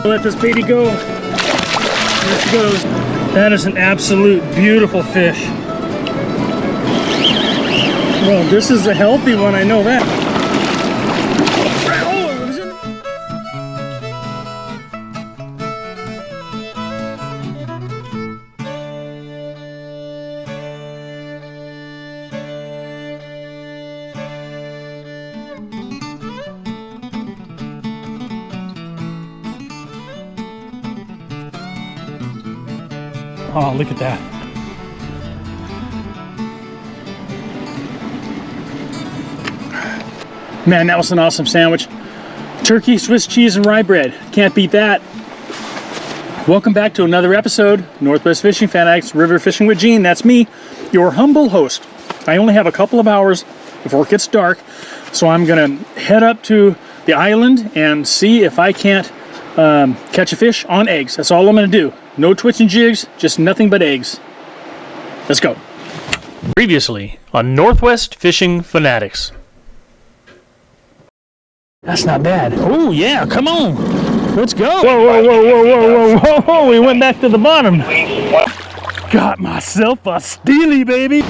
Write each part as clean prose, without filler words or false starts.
Let this baby go. There she goes. That is an absolute beautiful fish. Well, this is a healthy one, I know that. Oh, was it? Oh, look at that. Man, that was an awesome sandwich. Turkey, Swiss cheese, and rye bread. Can't beat that. Welcome back to another episode, Northwest Fishing Fanatics, River Fishing with Gene. That's me, your humble host. I only have a couple of hours before it gets dark, so I'm gonna head up to the island and see if I can't catch a fish on eggs. That's all I'm gonna do. No twitching jigs, just nothing but eggs. Let's go. Previously on Northwest Fishing Fanatics. That's not bad. Oh yeah, come on. Let's go. Whoa, whoa, whoa, whoa, whoa, whoa, whoa. We went back to the bottom. Got myself a steely, baby.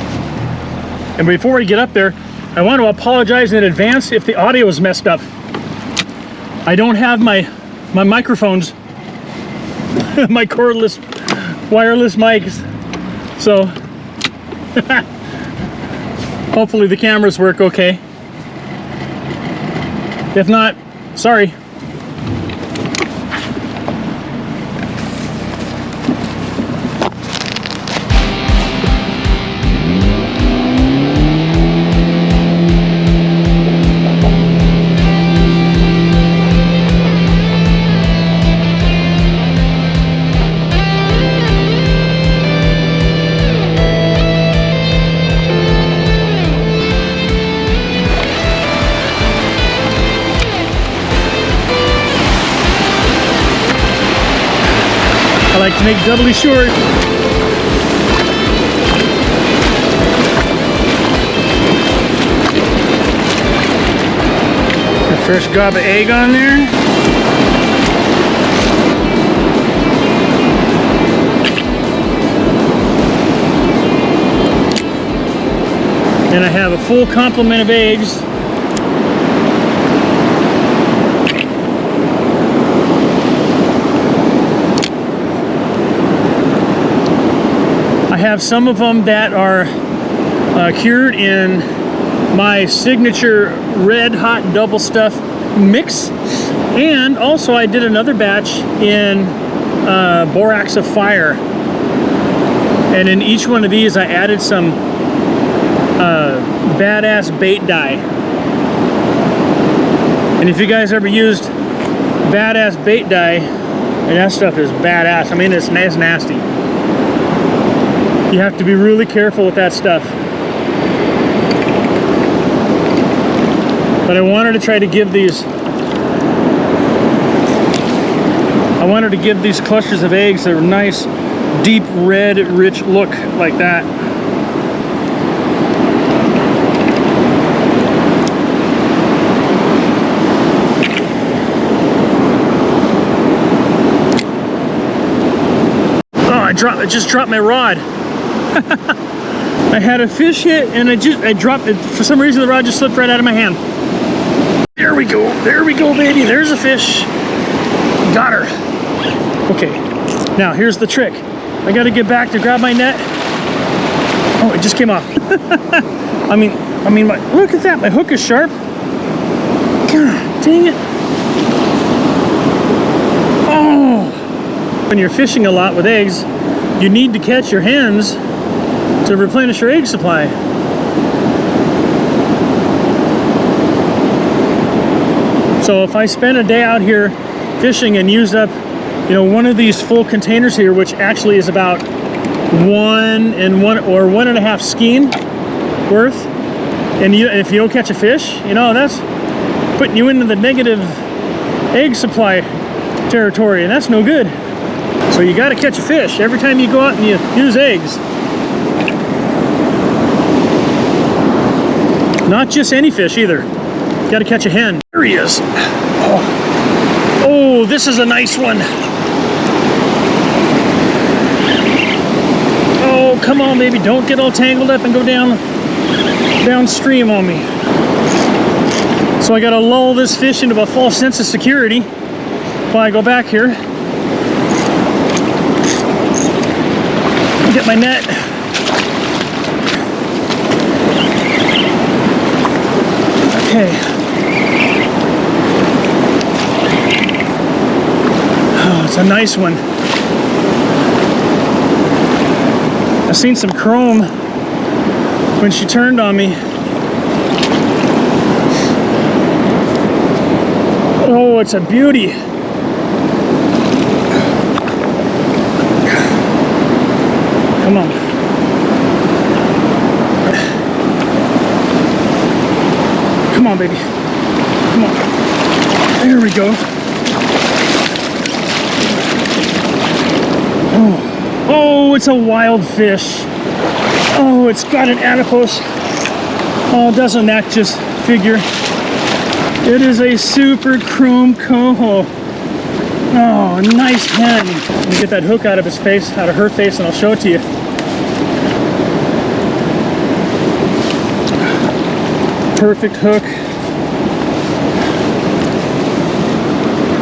And before we get up there, I want to apologize in advance if the audio is messed up. I don't have my microphones, my cordless wireless mics. So hopefully the cameras work okay. If not, sorry. I like to make doubly short. The first gob of egg on there. And I have a full complement of eggs. I have some of them that are cured in my signature red hot double stuff mix, and also I did another batch in borax of fire, and in each one of these I added some badass bait dye. And if you guys ever used badass bait dye, and that stuff is badass. I mean, it's nasty. You have to be really careful with that stuff. But I wanted to try to give these, clusters of eggs a nice, deep red, rich look like that. Oh, I just dropped my rod. I had a fish hit and I dropped it. For some reason the rod just slipped right out of my hand. There we go, baby. There's a fish. Got her. Okay, now here's the trick. I gotta get back to grab my net. Oh, it just came off. I mean, look at that, my hook is sharp. God dang it. Oh! When you're fishing a lot with eggs, you need to catch your hens to replenish your egg supply. So if I spend a day out here fishing and use up, one of these full containers here, which actually is about 1 or 1.5 skein worth, and if you don't catch a fish, that's putting you into the negative egg supply territory, and that's no good. So you got to catch a fish every time you go out and you use eggs. Not just any fish either. Got to catch a hen. There he is. Oh. Oh, this is a nice one. Oh, come on, baby. Don't get all tangled up and go downstream on me. So I gotta lull this fish into a false sense of security while I go back here. Get my net. Okay. Oh, it's a nice one. I seen some chrome when she turned on me. Oh, it's a beauty. Come on. Come on, baby. Come on. There we go. Oh, it's a wild fish. Oh, it's got an adipose. Oh, doesn't that just figure? It is a super chrome coho. Oh, nice hen. Let me get that hook out of his face, out of her face, and I'll show it to you. Perfect hook.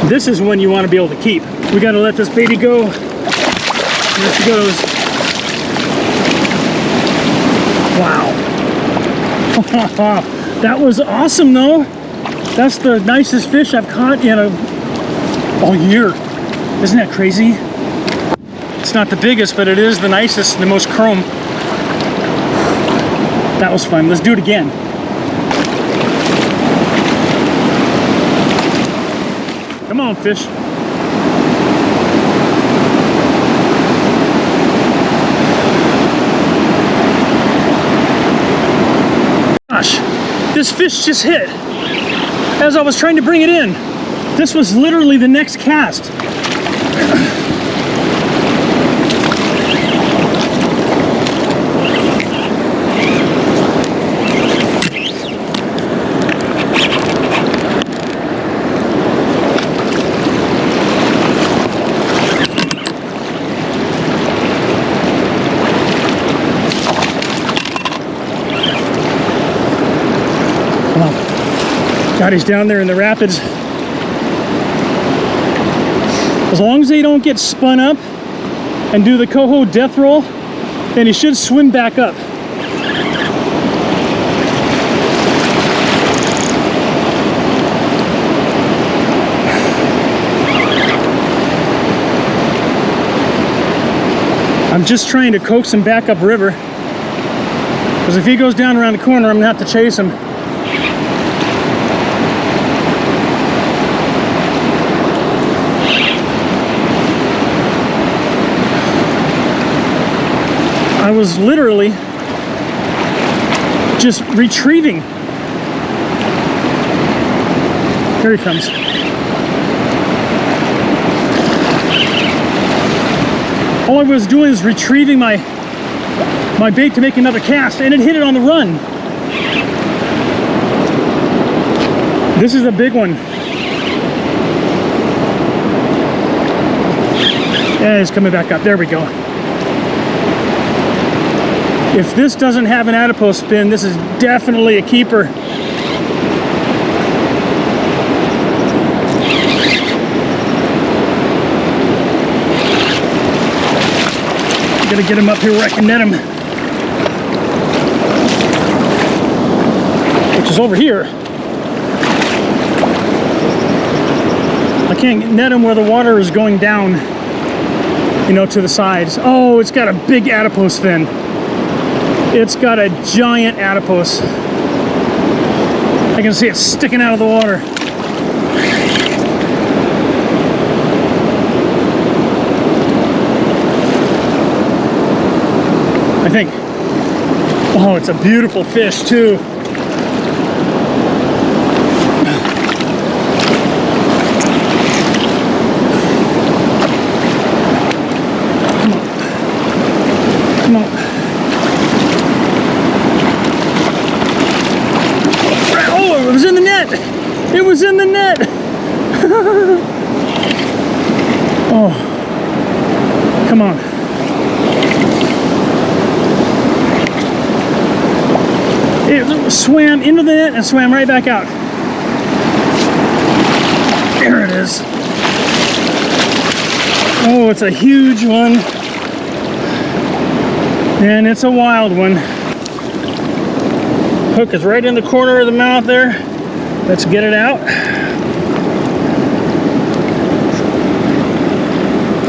This is one you want to be able to keep. We got to let this baby go. Here she goes. Wow. That was awesome, though. That's the nicest fish I've caught in all year. Isn't that crazy? It's not the biggest, but it is the nicest, the most chrome. That was fun. Let's do it again. Come on, fish. Gosh, this fish just hit as I was trying to bring it in. This was literally the next cast. God, he's down there in the rapids. As long as they don't get spun up and do the coho death roll, then he should swim back up. I'm just trying to coax him back upriver, because if he goes down around the corner, I'm gonna have to chase him. I was literally just retrieving. Here he comes. All I was doing is retrieving my bait to make another cast, and it hit it on the run. This is a big one. Yeah, he's coming back up. There we go. If this doesn't have an adipose spin, this is definitely a keeper. Gotta get him up here where I can net him. Which is over here. I can't net him where the water is going down, you know, to the sides. Oh, it's got a big adipose fin. It's got a giant adipose. I can see it sticking out of the water. I think. Oh, it's a beautiful fish too. Come on. Come on. It was in the net! It was in the net! Oh, come on. It swam into the net and swam right back out. There it is. Oh, it's a huge one. And it's a wild one. Hook is right in the corner of the mouth there. Let's get it out.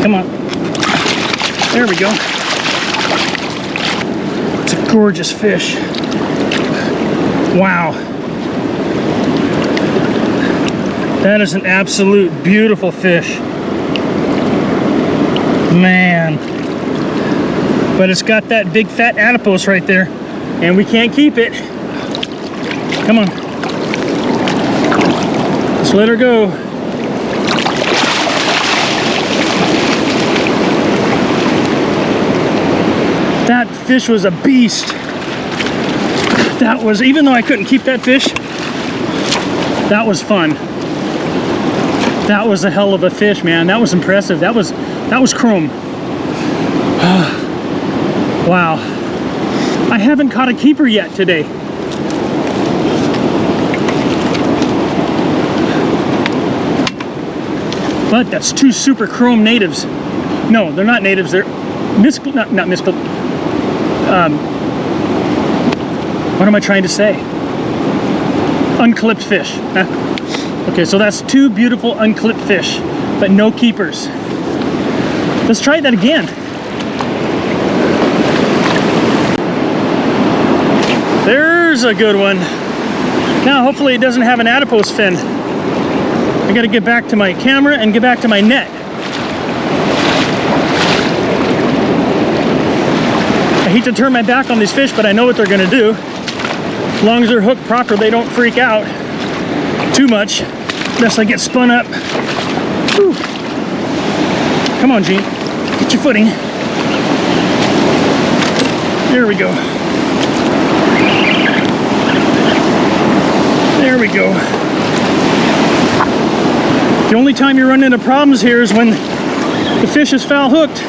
Come on. There we go. It's a gorgeous fish. Wow. That is an absolute beautiful fish. Man. But it's got that big fat adipose right there, and we can't keep it. Come on. Just let her go. That fish was a beast. That was, even though I couldn't keep that fish, that was fun. That was a hell of a fish, man. That was impressive. That was chrome. Wow. I haven't caught a keeper yet today. But that's two super chrome natives. No, they're not natives. They're not misclip. What am I trying to say? Unclipped fish. Okay, so that's two beautiful unclipped fish, but no keepers. Let's try that again. There's a good one. Now, hopefully it doesn't have an adipose fin. I gotta get back to my camera and get back to my net. I hate to turn my back on these fish, but I know what they're gonna do. As long as they're hooked proper, they don't freak out too much, unless I get spun up. Whew. Come on, Gene, get your footing. There we go. There we go. The only time you run into problems here is when the fish is foul hooked.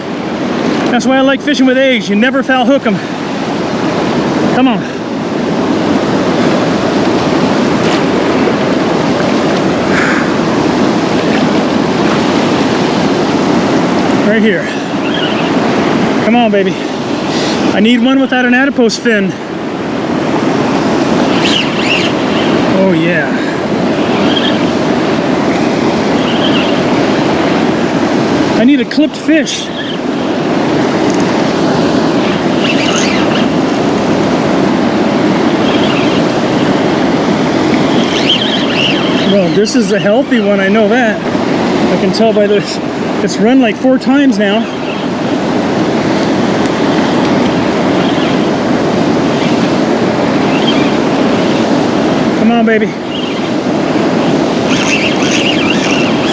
That's why I like fishing with eggs. You never foul hook them. Come on. Right here. Come on, baby. I need one without an adipose fin. Oh, yeah. I need a clipped fish. Well, this is a healthy one, I know that. I can tell by this. It's run like 4 times now. Come on, baby.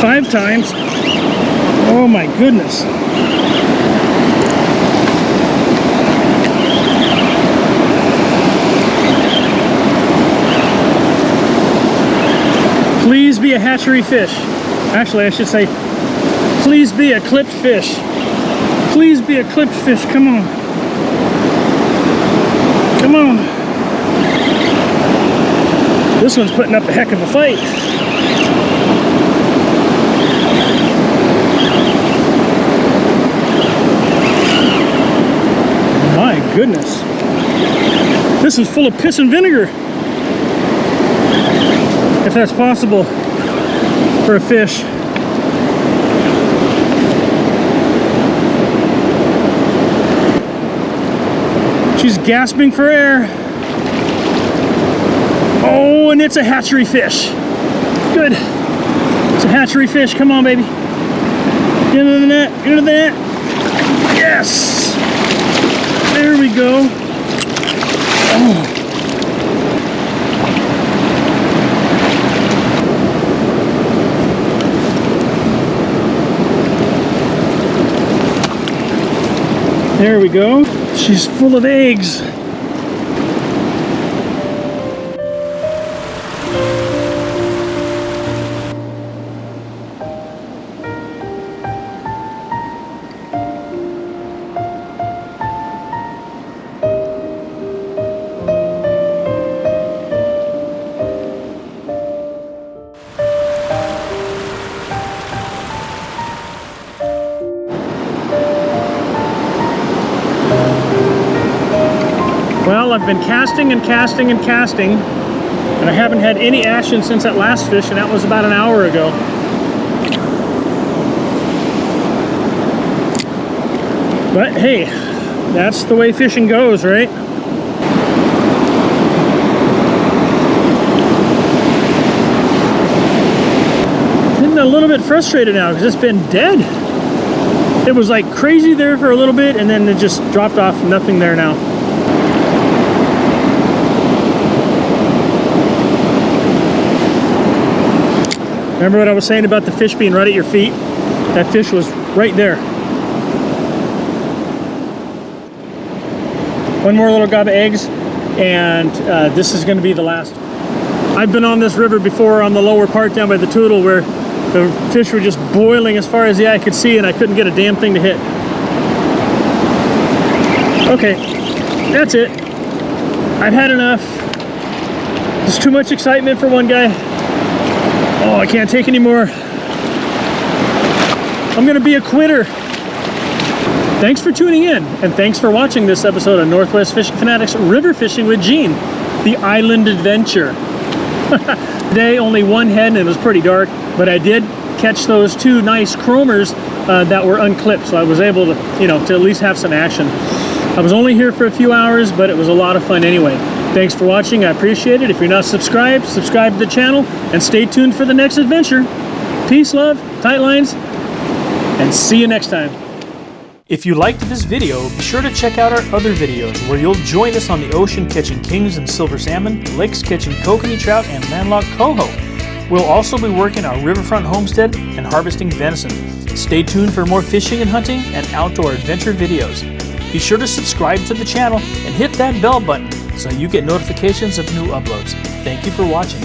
5 times. Oh my goodness. Please be a hatchery fish. Actually, I should say, please be a clipped fish. Please be a clipped fish. Come on. Come on. This one's putting up a heck of a fight. My goodness. This is full of piss and vinegar. If that's possible for a fish. She's gasping for air. Oh, and it's a hatchery fish. Good. It's a hatchery fish. Come on, baby. Get into the net. Get into the net. Yes. There we go. Oh. There we go. She's full of eggs. tell, I've been casting and casting and casting, and I haven't had any action since that last fish, and that was about an hour ago. But hey, that's the way fishing goes, right? I'm getting a little bit frustrated now because it's been dead. It was like crazy there for a little bit, and then it just dropped off. Nothing there now. Remember what I was saying about the fish being right at your feet? That fish was right there. One more little gob of eggs, and this is going to be the last. I've been on this river before on the lower part down by the Toodle where the fish were just boiling as far as the eye could see, and I couldn't get a damn thing to hit. Okay, that's it. I've had enough. There's too much excitement for one guy. Oh, I can't take any more. I'm gonna be a quitter. Thanks for tuning in, and thanks for watching this episode of Northwest Fishing Fanatics River Fishing with Gene, the Island Adventure. Today, only one head, and it was pretty dark, but I did catch those two nice chromers that were unclipped, so I was able to, to at least have some action. I was only here for a few hours, but it was a lot of fun anyway. Thanks for watching. I appreciate it. If you're not subscribed, subscribe to the channel, and stay tuned for the next adventure. Peace, love, tight lines, and see you next time. If you liked this video, be sure to check out our other videos where you'll join us on the ocean catching kings and silver salmon, lakes catching kokanee trout and landlocked coho. We'll also be working our riverfront homestead and harvesting venison. Stay tuned for more fishing and hunting and outdoor adventure videos. Be sure to subscribe to the channel and hit that bell button so you get notifications of new uploads. Thank you for watching.